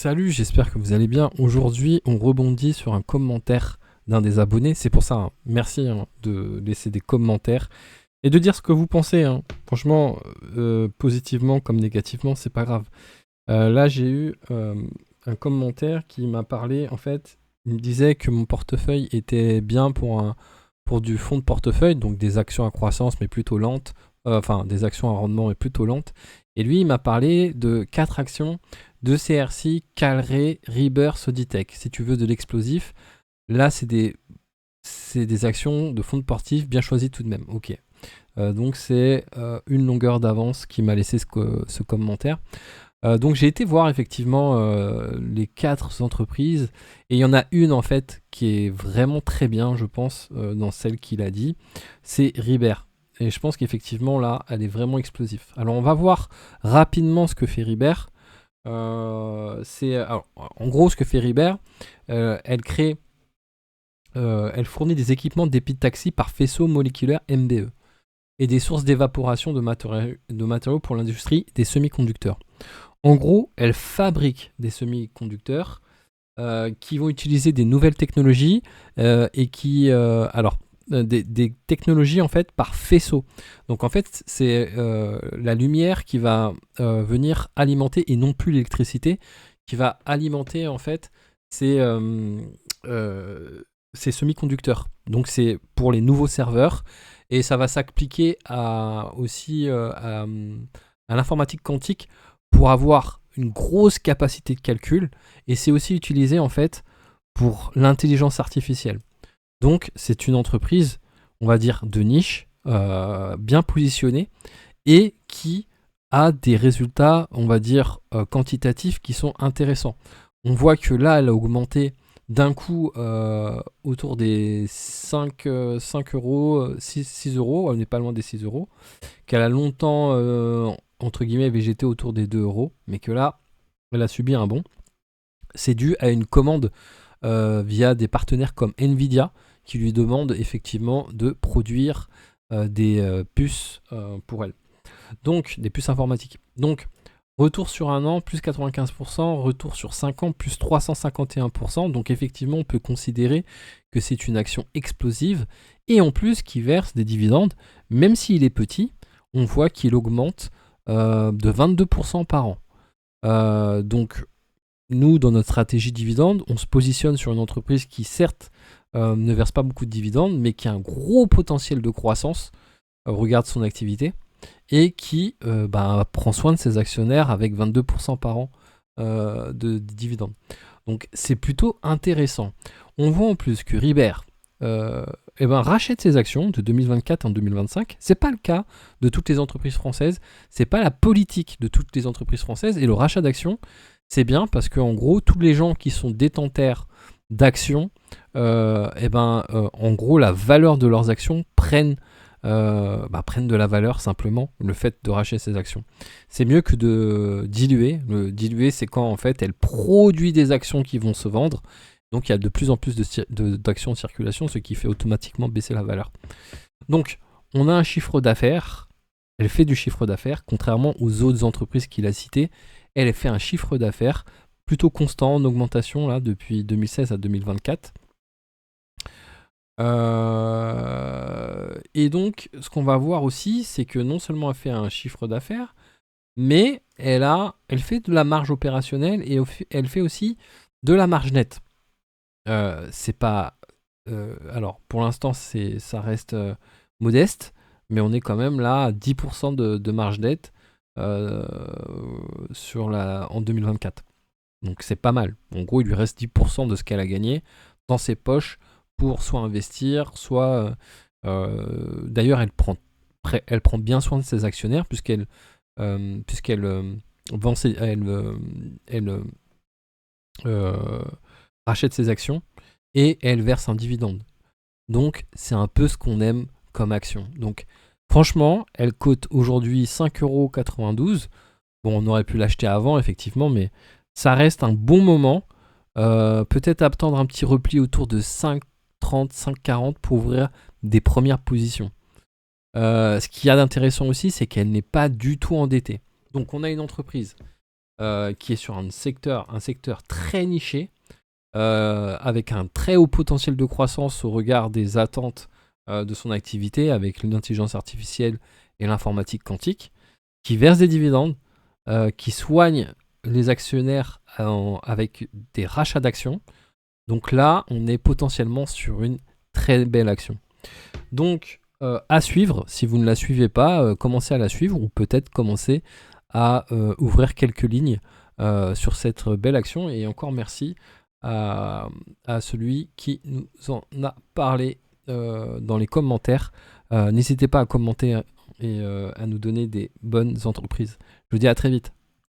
Salut, j'espère que vous allez bien. Aujourd'hui, on rebondit sur un commentaire d'un des abonnés. C'est pour ça, merci de laisser des commentaires et de dire ce que vous pensez. Franchement, positivement comme négativement, c'est pas grave. Là, j'ai eu un commentaire qui m'a parlé. En fait, il me disait que mon portefeuille était bien pour du fonds de portefeuille, donc des actions à croissance mais plutôt lentes. Enfin, des actions à rendement mais plutôt lentes. Et lui, il m'a parlé de 4 actions de CRC, Calray, Ribber, Soditech. Si tu veux de l'explosif, là, c'est des actions de fonds de portif bien choisies tout de même. Ok. Donc, c'est une longueur d'avance qui m'a laissé ce commentaire. Donc, j'ai été voir effectivement les 4 entreprises. Et il y en a une, en fait, qui est vraiment très bien, je pense, dans celle qu'il a dit. C'est Ribber. Et je pense qu'effectivement, là, elle est vraiment explosive. Alors, on va voir rapidement ce que fait Ribber. Alors, en gros, ce que fait Ribber, elle fournit des équipements d'épitaxie par faisceau moléculaire MBE et des sources d'évaporation de matériaux pour l'industrie des semi-conducteurs. En gros, elle fabrique des semi-conducteurs qui vont utiliser des nouvelles technologies et des technologies en fait par faisceau. Donc en fait, c'est la lumière qui va venir alimenter et non plus l'électricité qui va alimenter en fait ces, ces semi-conducteurs. Donc c'est pour les nouveaux serveurs et ça va s'appliquer aussi à l'informatique quantique pour avoir une grosse capacité de calcul et c'est aussi utilisé en fait pour l'intelligence artificielle. Donc, c'est une entreprise, on va dire, de niche, bien positionnée, et qui a des résultats, on va dire, quantitatifs qui sont intéressants. On voit que là, elle a augmenté d'un coup autour des 5 euros, 6 euros, elle n'est pas loin des 6 euros, qu'elle a longtemps, entre guillemets, végété autour des 2 euros, mais que là, elle a subi un bond. C'est dû à une commande via des partenaires comme Nvidia, qui lui demande effectivement de produire des puces pour elle. Donc, des puces informatiques. Donc, retour sur un an, plus 95%, retour sur 5 ans, plus 351%. Donc, effectivement, on peut considérer que c'est une action explosive et en plus qui verse des dividendes, même s'il est petit, on voit qu'il augmente de 22% par an. Donc, nous, dans notre stratégie dividende, on se positionne sur une entreprise qui, certes, ne verse pas beaucoup de dividendes, mais qui a un gros potentiel de croissance, regarde son activité, et qui prend soin de ses actionnaires avec 22% par an de dividendes. Donc c'est plutôt intéressant. On voit en plus que Ribber rachète ses actions de 2024 en 2025. C'est pas le cas de toutes les entreprises françaises. C'est pas la politique de toutes les entreprises françaises. Et le rachat d'actions, c'est bien parce qu'en gros, tous les gens qui sont détenteurs d'actions, en gros, la valeur de leurs actions prennent de la valeur simplement, le fait de racheter ces actions. C'est mieux que de diluer. Le diluer, c'est quand en fait elle produit des actions qui vont se vendre. Donc il y a de plus en plus d'actions en circulation, ce qui fait automatiquement baisser la valeur. Donc on a un chiffre d'affaires. Elle fait du chiffre d'affaires, contrairement aux autres entreprises qu'il a citées. Elle fait un chiffre d'affaires plutôt constant en augmentation là, depuis 2016 à 2024. Et donc, ce qu'on va voir aussi, c'est que non seulement elle fait un chiffre d'affaires, mais elle fait de la marge opérationnelle et elle fait aussi de la marge nette. C'est pas... alors, pour l'instant, ça reste modeste, mais on est quand même là à 10% de marge nette en 2024. Donc c'est pas mal. En gros, il lui reste 10% de ce qu'elle a gagné dans ses poches pour soit investir, soit... d'ailleurs, elle prend bien soin de ses actionnaires puisqu'elle rachète ses actions et elle verse un dividende. Donc, c'est un peu ce qu'on aime comme action. Donc, franchement, elle cote aujourd'hui 5,92 €. Bon, on aurait pu l'acheter avant, effectivement, mais ça reste un bon moment. Peut-être attendre un petit repli autour de 5,30, 5,40 pour ouvrir des premières positions. Ce qu'il y a d'intéressant aussi, c'est qu'elle n'est pas du tout endettée. Donc, on a une entreprise qui est sur un secteur très niché, avec un très haut potentiel de croissance au regard des attentes de son activité, avec l'intelligence artificielle et l'informatique quantique, qui verse des dividendes, qui soigne les actionnaires avec des rachats d'actions. Donc là, on est potentiellement sur une très belle action. Donc, à suivre, si vous ne la suivez pas, commencez à la suivre ou peut-être commencez à ouvrir quelques lignes sur cette belle action. Et encore merci à celui qui nous en a parlé dans les commentaires. N'hésitez pas à commenter et à nous donner des bonnes entreprises. Je vous dis à très vite.